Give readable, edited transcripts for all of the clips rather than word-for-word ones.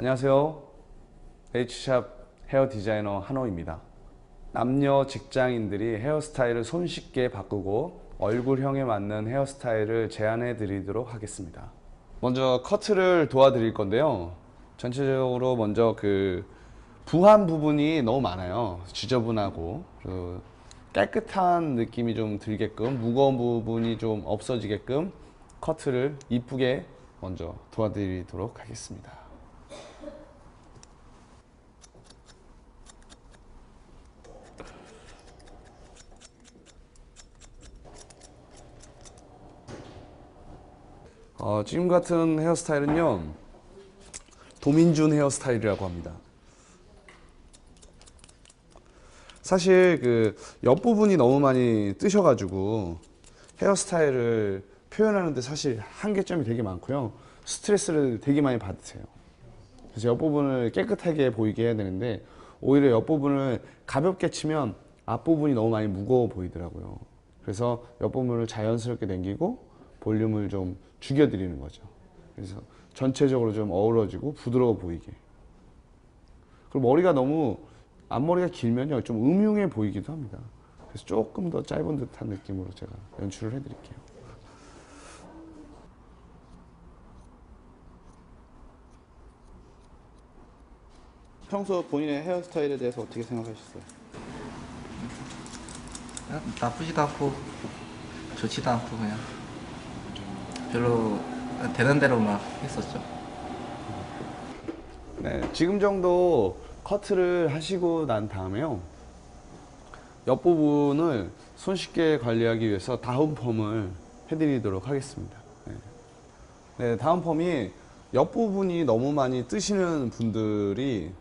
안녕하세요. H샵 헤어 디자이너 한호입니다. 남녀 직장인들이 헤어스타일을 손쉽게 바꾸고 얼굴형에 맞는 헤어스타일을 제안해 드리도록 하겠습니다. 먼저 커트를 도와드릴 건데요. 전체적으로 먼저 부한 부분이 너무 많아요. 지저분하고 깨끗한 느낌이 좀 들게끔, 무거운 부분이 좀 없어지게끔 커트를 이쁘게 먼저 도와드리도록 하겠습니다. 지금 같은 헤어스타일은요, 도민준 헤어스타일이라고 합니다. 사실 옆부분이 너무 많이 뜨셔가지고 헤어스타일을 표현하는데 사실 한계점이 되게 많고요. 스트레스를 되게 많이 받으세요. 그래서 옆부분을 깨끗하게 보이게 해야 되는데 오히려 옆부분을 가볍게 치면 앞부분이 너무 많이 무거워 보이더라고요. 그래서 옆부분을 자연스럽게 당기고 볼륨을 좀 죽여드리는 거죠. 그래서 전체적으로 좀 어우러지고 부드러워 보이게. 그리고 머리가 너무 앞머리가 길면요 좀 음흉해 보이기도 합니다. 그래서 조금 더 짧은 듯한 느낌으로 제가 연출을 해드릴게요. 평소 본인의 헤어스타일에 대해서 어떻게 생각하셨어요? 나쁘지도 않고 좋지도 않고 그냥 별로 되는 대로 막 했었죠. 네, 지금 정도 커트를 하시고 난 다음에요, 옆부분을 손쉽게 관리하기 위해서 다운펌을 해드리도록 하겠습니다. 네, 다운펌이 옆부분이 너무 많이 뜨시는 분들이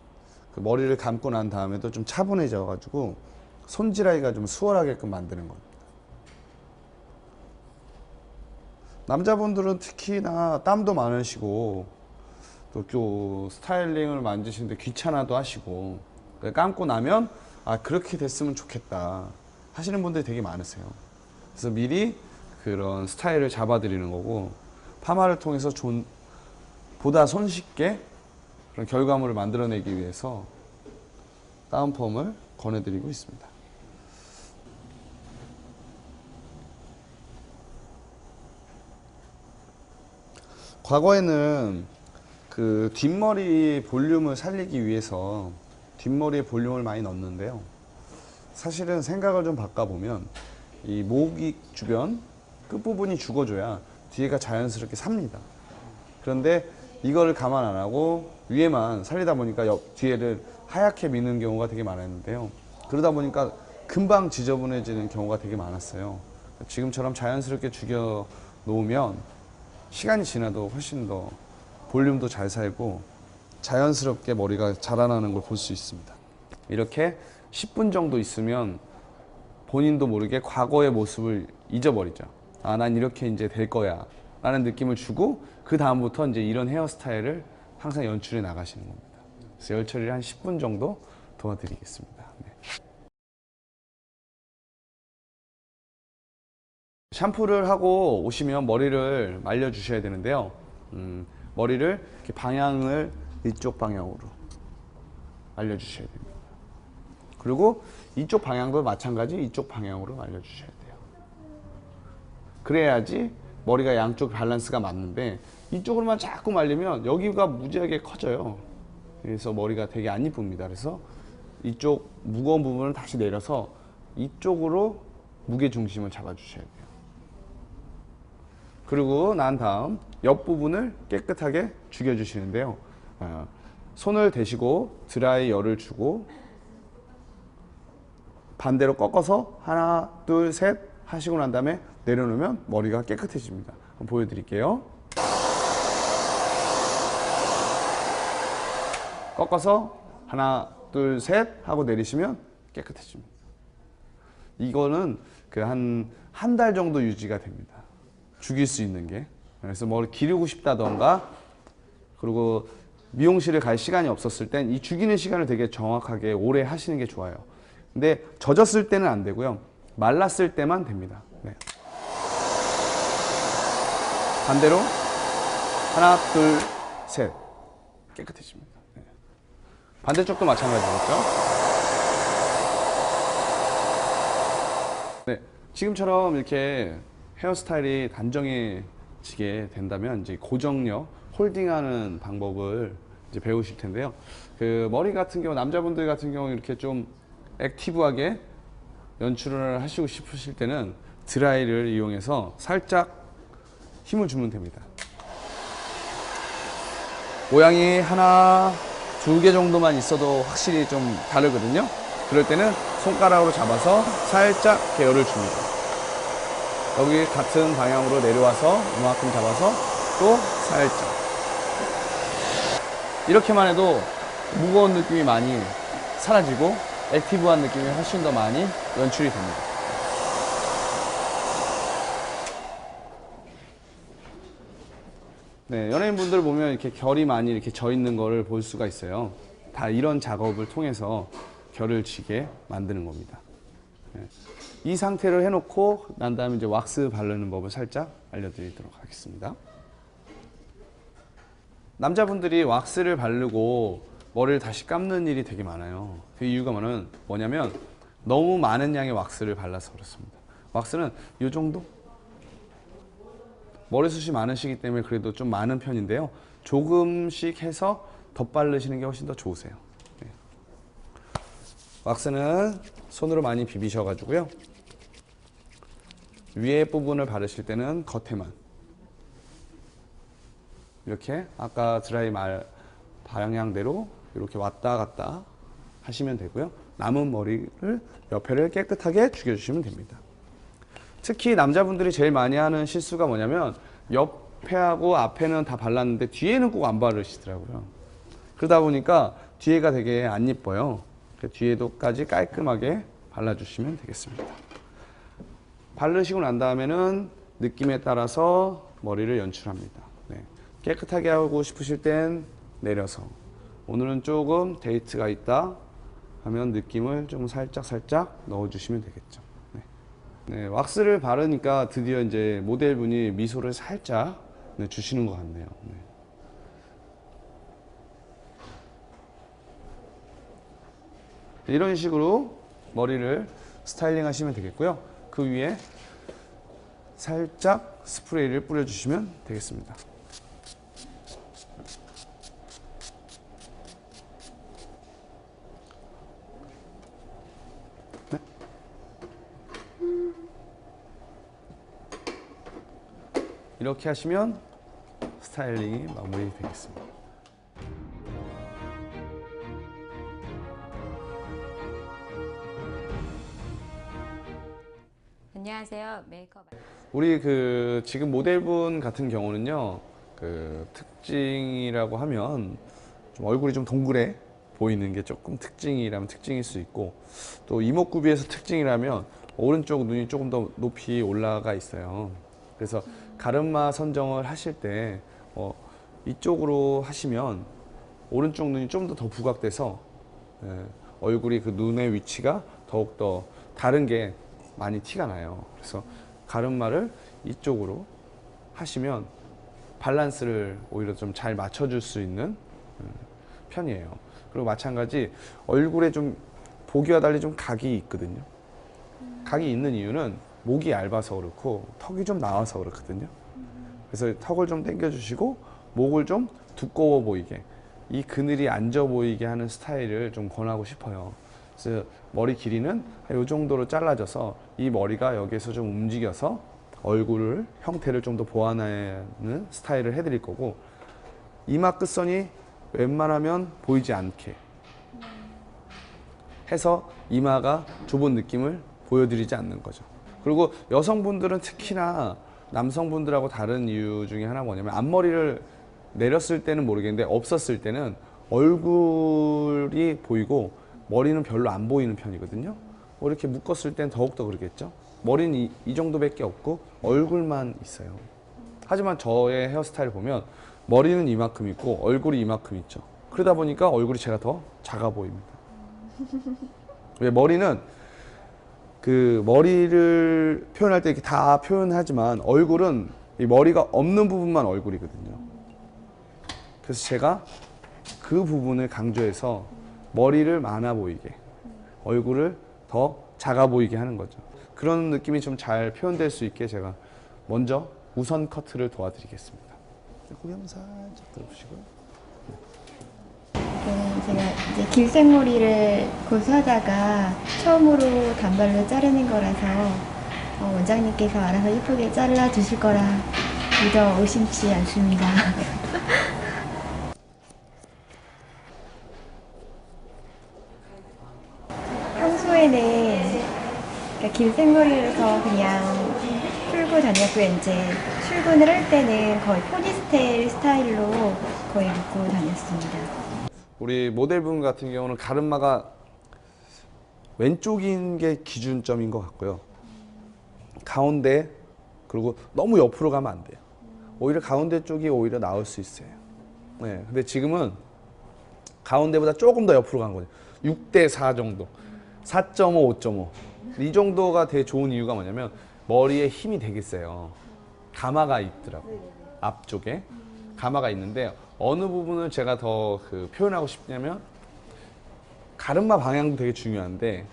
머리를 감고 난 다음에도 좀 차분해져 가지고 손질하기가 좀 수월하게끔 만드는 겁니다. 남자분들은 특히나 땀도 많으시고 또 스타일링을 만드시는데 귀찮아도 하시고 감고 나면 그렇게 됐으면 좋겠다 하시는 분들이 되게 많으세요. 그래서 미리 그런 스타일을 잡아드리는 거고, 파마를 통해서 보다 손쉽게 그런 결과물을 만들어내기 위해서 다운펌을 권해드리고 있습니다. 과거에는 뒷머리 볼륨을 살리기 위해서 뒷머리에 볼륨을 많이 넣었는데요. 사실은 생각을 좀 바꿔보면 이 목이 주변 끝부분이 죽어줘야 뒤에가 자연스럽게 삽니다. 그런데 이거를 감안 안 하고 위에만 살리다 보니까 뒤에를 하얗게 미는 경우가 되게 많았는데요. 그러다 보니까 금방 지저분해지는 경우가 되게 많았어요. 지금처럼 자연스럽게 죽여 놓으면 시간이 지나도 훨씬 더 볼륨도 잘 살고 자연스럽게 머리가 자라나는 걸 볼 수 있습니다. 이렇게 10분 정도 있으면 본인도 모르게 과거의 모습을 잊어버리죠. 난 이렇게 이제 될 거야 라는 느낌을 주고, 그 다음부터 이제 이런 헤어스타일을 항상 연출해 나가시는 겁니다. 그래서 열 처리를 한 10분 정도 도와드리겠습니다. 네. 샴푸를 하고 오시면 머리를 말려 주셔야 되는데요. 머리를 이렇게 방향을 이쪽 방향으로 말려 주셔야 됩니다. 그리고 이쪽 방향도 마찬가지 이쪽 방향으로 말려 주셔야 돼요. 그래야지 머리가 양쪽 밸런스가 맞는데 이쪽으로만 자꾸 말리면 여기가 무지하게 커져요. 그래서 머리가 되게 안 이쁩니다. 그래서 이쪽 무거운 부분을 다시 내려서 이쪽으로 무게 중심을 잡아 주셔야 돼요. 그리고 난 다음 옆부분을 깨끗하게 죽여 주시는데요. 손을 대시고 드라이어를 주고 반대로 꺾어서 하나 둘 셋 하시고 난 다음에 내려놓으면 머리가 깨끗해집니다. 한번 보여드릴게요. 꺾어서 하나 둘 셋 하고 내리시면 깨끗해집니다. 이거는 한 달 정도 유지가 됩니다. 죽일 수 있는 게. 그래서 머리 기르고 싶다던가, 그리고 미용실을 갈 시간이 없었을 땐 이 죽이는 시간을 되게 정확하게 오래 하시는 게 좋아요. 근데 젖었을 때는 안 되고요. 말랐을 때만 됩니다. 네. 반대로 하나 둘 셋 깨끗해집니다. 네. 반대쪽도 마찬가지겠죠. 네, 지금처럼 이렇게 헤어스타일이 단정해지게 된다면 이제 고정력, 홀딩하는 방법을 이제 배우실 텐데요. 그 머리 같은 경우, 남자분들 같은 경우 이렇게 좀 액티브하게 연출을 하시고 싶으실 때는 드라이를 이용해서 살짝 힘을 주면 됩니다. 모양이 하나, 두 개 정도만 있어도 확실히 좀 다르거든요. 그럴 때는 손가락으로 잡아서 살짝 계열을 줍니다. 여기 같은 방향으로 내려와서 이만큼 잡아서 또 살짝. 이렇게만 해도 무거운 느낌이 많이 사라지고 액티브한 느낌이 훨씬 더 많이 연출이 됩니다. 네, 연예인분들 보면 이렇게 결이 많이 이렇게 져 있는 거를 볼 수가 있어요. 다 이런 작업을 통해서 결을 지게 만드는 겁니다. 네. 이 상태를 해놓고 난 다음에 이제 왁스 바르는 법을 살짝 알려드리도록 하겠습니다. 남자분들이 왁스를 바르고 머리를 다시 감는 일이 되게 많아요. 그 이유가 뭐냐면 너무 많은 양의 왁스를 발라서 그렇습니다. 왁스는 이 정도? 머리숱이 많으시기 때문에 그래도 좀 많은 편인데요. 조금씩 해서 덧바르시는 게 훨씬 더 좋으세요. 네. 왁스는 손으로 많이 비비셔가지고요. 위에 부분을 바르실 때는 겉에만 이렇게 아까 드라이 방향대로 이렇게 왔다 갔다 하시면 되고요. 남은 머리를 옆에를 깨끗하게 죽여주시면 됩니다. 특히 남자분들이 제일 많이 하는 실수가 뭐냐면 옆에하고 앞에는 다 발랐는데 뒤에는 꼭 안 바르시더라고요. 그러다 보니까 뒤에가 되게 안 예뻐요. 뒤에도까지 깔끔하게 발라주시면 되겠습니다. 바르시고 난 다음에는 느낌에 따라서 머리를 연출합니다. 네. 깨끗하게 하고 싶으실 땐 내려서, 오늘은 조금 데이트가 있다 하면 느낌을 좀 살짝 넣어주시면 되겠죠. 네. 네, 왁스를 바르니까 드디어 이제 모델분이 미소를 살짝 주시는 것 같네요. 네. 이런 식으로 머리를 스타일링 하시면 되겠고요. 그 위에 살짝 스프레이를 뿌려주시면 되겠습니다. 네. 이렇게 하시면 스타일링이 마무리되겠습니다. 안녕하세요. 메이크업 우리 그 지금 모델분 같은 경우는요, 그 특징이라고 하면 좀 얼굴이 좀 동그래 보이는 게 조금 특징이라면 특징일 수 있고, 또 이목구비에서 특징이라면 오른쪽 눈이 조금 더 높이 올라가 있어요. 그래서 가르마 선정을 하실 때 이쪽으로 하시면 오른쪽 눈이 좀 더 부각돼서 얼굴이 그 눈의 위치가 더욱더 다른 게 많이 티가 나요. 그래서 가르마를 이쪽으로 하시면 밸런스를 오히려 좀 잘 맞춰줄 수 있는 편이에요. 그리고 마찬가지 얼굴에 좀 보기와 달리 좀 각이 있거든요. 각이 있는 이유는 목이 얇아서 그렇고 턱이 좀 나와서 그렇거든요. 그래서 턱을 좀 당겨주시고 목을 좀 두꺼워 보이게, 이 그늘이 앉아 보이게 하는 스타일을 좀 권하고 싶어요. 그래서 머리 길이는 이 정도로 잘라져서 이 머리가 여기에서 좀 움직여서 얼굴 형태를 좀 더 보완하는 스타일을 해드릴 거고, 이마 끝선이 웬만하면 보이지 않게 해서 이마가 좁은 느낌을 보여드리지 않는 거죠. 그리고 여성분들은 특히나 남성분들하고 다른 이유 중에 하나가 뭐냐면, 앞머리를 내렸을 때는 모르겠는데 없었을 때는 얼굴이 보이고 머리는 별로 안 보이는 편이거든요. 이렇게 묶었을 땐 더욱더 그러겠죠. 머리는 이 정도밖에 없고 얼굴만 있어요. 하지만 저의 헤어스타일 보면 머리는 이만큼 있고 얼굴이 이만큼 있죠. 그러다 보니까 얼굴이 제가 더 작아 보입니다. 왜? 머리는 그 머리를 표현할 때 이렇게 다 표현하지만 얼굴은 이 머리가 없는 부분만 얼굴이거든요. 그래서 제가 그 부분을 강조해서 머리를 많아 보이게, 얼굴을 더 작아 보이게 하는 거죠. 그런 느낌이 좀 잘 표현될 수 있게 제가 먼저 우선 커트를 도와드리겠습니다. 고개 한번 살짝 들어보시고요. 제가 이제 길생머리를 고수하다가 처음으로 단발로 자르는 거라서 원장님께서 알아서 예쁘게 잘라 주실 거라 믿어 의심치 않습니다. 평소에는 그러니까 길생머리라서 그냥 풀고 다녔고요. 이제 출근을 할 때는 거의 포니스테일 스타일로 거의 묶고 다녔습니다. 우리 모델분 같은 경우는 가르마가 왼쪽인 게 기준점인 것 같고요. 가운데, 그리고 너무 옆으로 가면 안 돼요. 오히려 가운데 쪽이 오히려 나을 수 있어요. 네, 근데 지금은 가운데보다 조금 더 옆으로 간 거죠. 6대 4 정도. 4.5, 5.5. 이 정도가 되게 좋은 이유가 뭐냐면 머리에 힘이 되게 세요. 가마가 있더라고요. 앞쪽에 가마가 있는데 어느 부분을 제가 더 표현하고 싶냐면 가르마 방향도 되게 중요한데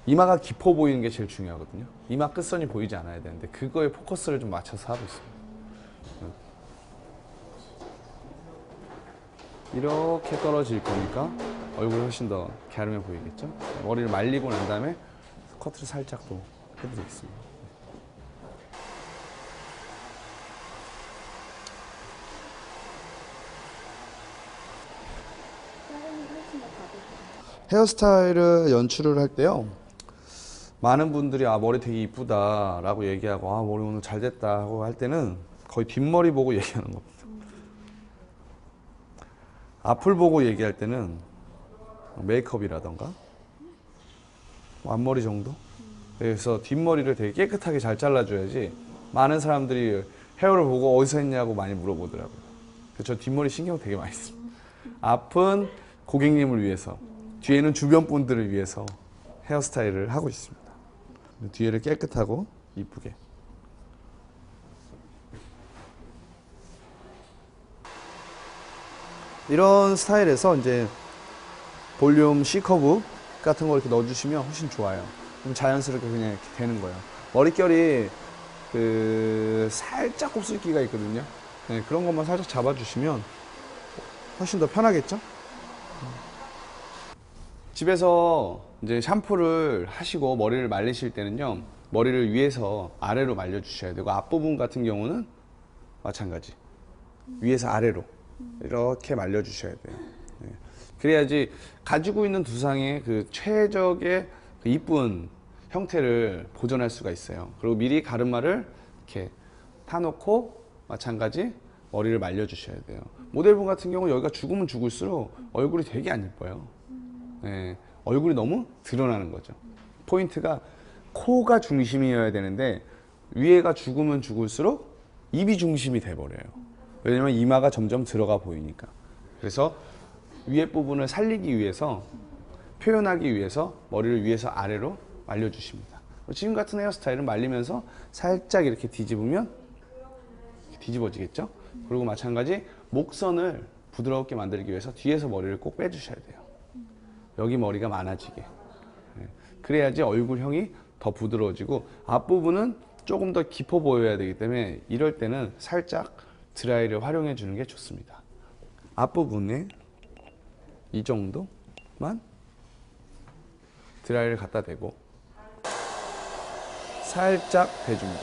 이마가 깊어 보이는 게 제일 중요하거든요. 이마 끝선이 보이지 않아야 되는데 그거에 포커스를 좀 맞춰서 하고 있습니다. 이렇게 떨어질 거니까 얼굴이 훨씬 더 갸름해 보이겠죠? 머리를 말리고 난 다음에 커트를 살짝 또 해드리겠습니다. 헤어스타일을 연출을 할 때요, 많은 분들이 머리 되게 이쁘다 라고 얘기하고 머리 오늘 잘 됐다 하고 할 때는 거의 뒷머리 보고 얘기하는 겁니다. 앞을 보고 얘기할 때는 메이크업이라던가 앞머리 정도? 그래서 뒷머리를 되게 깨끗하게 잘 잘라줘야지. 많은 사람들이 헤어를 보고 어디서 했냐고 많이 물어보더라고요. 그래서 저 뒷머리 신경 되게 많이 씁니다. 앞은 고객님을 위해서, 뒤에는 주변 분들을 위해서 헤어스타일을 하고 있습니다. 뒤에를 깨끗하고 이쁘게. 이런 스타일에서 이제 볼륨 C커브 같은 거 이렇게 넣어주시면 훨씬 좋아요. 그럼 자연스럽게 그냥 이렇게 되는 거예요. 머릿결이 살짝 곱슬기가 있거든요. 네, 그런 것만 살짝 잡아주시면 훨씬 더 편하겠죠? 집에서 이제 샴푸를 하시고 머리를 말리실 때는요, 머리를 위에서 아래로 말려주셔야 되고, 앞부분 같은 경우는 마찬가지. 위에서 아래로 이렇게 말려주셔야 돼요. 네. 그래야지 가지고 있는 두상의 최적의 이쁜 형태를 보존할 수가 있어요. 그리고 미리 가르마를 이렇게 타놓고 마찬가지 머리를 말려주셔야 돼요. 모델분 같은 경우 여기가 죽으면 죽을수록 얼굴이 되게 안 예뻐요. 네. 얼굴이 너무 드러나는 거죠. 포인트가 코가 중심이어야 되는데 위에가 죽으면 죽을수록 입이 중심이 돼버려요. 왜냐면 이마가 점점 들어가 보이니까. 그래서 위에 부분을 살리기 위해서, 표현하기 위해서 머리를 위에서 아래로 말려주십니다. 지금 같은 헤어스타일은 말리면서 살짝 이렇게 뒤집으면 뒤집어지겠죠? 그리고 마찬가지 목선을 부드럽게 만들기 위해서 뒤에서 머리를 꼭 빼주셔야 돼요. 여기 머리가 많아지게. 그래야지 얼굴형이 더 부드러워지고, 앞부분은 조금 더 깊어 보여야 되기 때문에 이럴 때는 살짝 드라이를 활용해 주는 게 좋습니다. 앞부분에 이 정도만 드라이를 갖다 대고 살짝 대줍니다.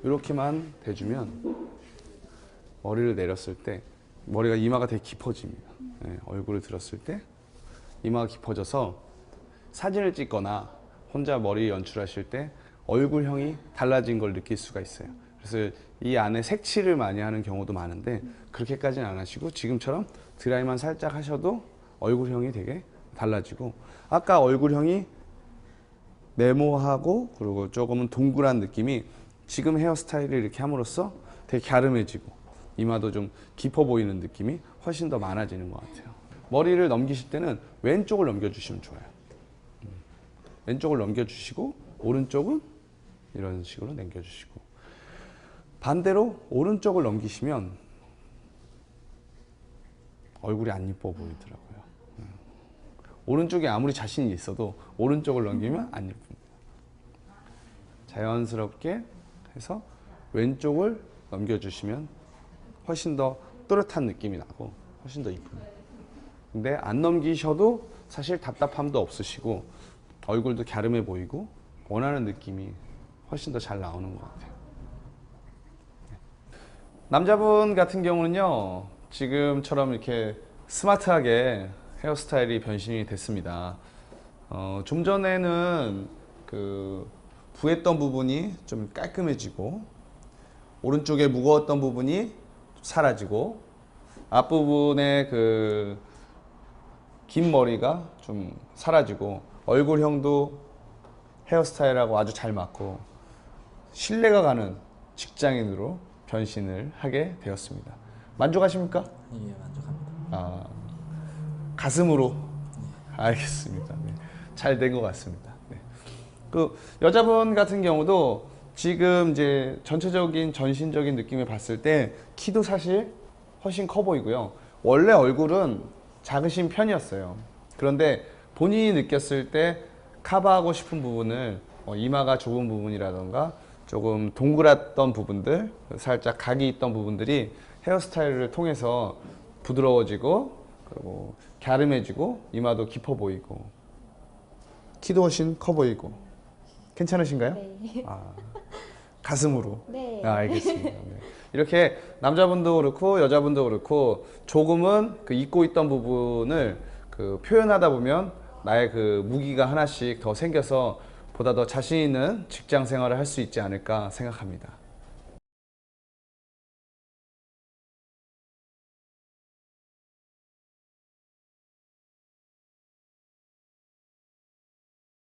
이렇게만 대주면 머리를 내렸을 때 머리가, 이마가 되게 깊어집니다. 네, 얼굴을 들었을 때 이마가 깊어져서 사진을 찍거나 혼자 머리 연출하실 때 얼굴형이 달라진 걸 느낄 수가 있어요. 그래서 이 안에 색칠을 많이 하는 경우도 많은데 그렇게까지는 안 하시고 지금처럼 드라이만 살짝 하셔도 얼굴형이 되게 달라지고, 아까 얼굴형이 네모하고 그리고 조금은 동그란 느낌이 지금 헤어스타일을 이렇게 함으로써 되게 갸름해지고 이마도 좀 깊어 보이는 느낌이 훨씬 더 많아지는 것 같아요. 머리를 넘기실 때는 왼쪽을 넘겨주시면 좋아요. 왼쪽을 넘겨주시고 오른쪽은 이런 식으로 넘겨주시고, 반대로 오른쪽을 넘기시면 얼굴이 안 이뻐 보이더라고요. 오른쪽에 아무리 자신이 있어도 오른쪽을 넘기면 안 예쁩니다. 자연스럽게 해서 왼쪽을 넘겨주시면 훨씬 더 또렷한 느낌이 나고 훨씬 더 이쁩니다. 근데 안 넘기셔도 사실 답답함도 없으시고 얼굴도 갸름해 보이고 원하는 느낌이 훨씬 더 잘 나오는 것 같아요. 남자분 같은 경우는요, 지금처럼 이렇게 스마트하게 헤어스타일이 변신이 됐습니다. 좀 전에는 그 부했던 부분이 좀 깔끔해지고 오른쪽에 무거웠던 부분이 사라지고 앞부분에 그 긴 머리가 좀 사라지고 얼굴형도 헤어스타일하고 아주 잘 맞고 신뢰가 가는 직장인으로 변신을 하게 되었습니다. 만족하십니까? 예, 만족합니다. 아, 가슴으로. 알겠습니다. 네. 잘 된 것 같습니다. 네. 그 여자분 같은 경우도 지금 이제 전체적인 전신적인 느낌을 봤을 때 키도 사실 훨씬 커 보이고요. 원래 얼굴은 작으신 편이었어요. 그런데 본인이 느꼈을 때 커버하고 싶은 부분을 이마가 좁은 부분이라던가 조금 동그랗던 부분들, 살짝 각이 있던 부분들이 헤어스타일을 통해서 부드러워지고 그리고 갸름해지고 이마도 깊어 보이고 키도 훨씬 커 보이고 괜찮으신가요? 네. 아, 가슴으로. 네. 아, 알겠습니다. 네. 이렇게 남자분도 그렇고 여자분도 그렇고 조금은 그 잊고 있던 부분을 그 표현하다 보면 나의 그 무기가 하나씩 더 생겨서 보다 더 자신 있는 직장 생활을 할 수 있지 않을까 생각합니다.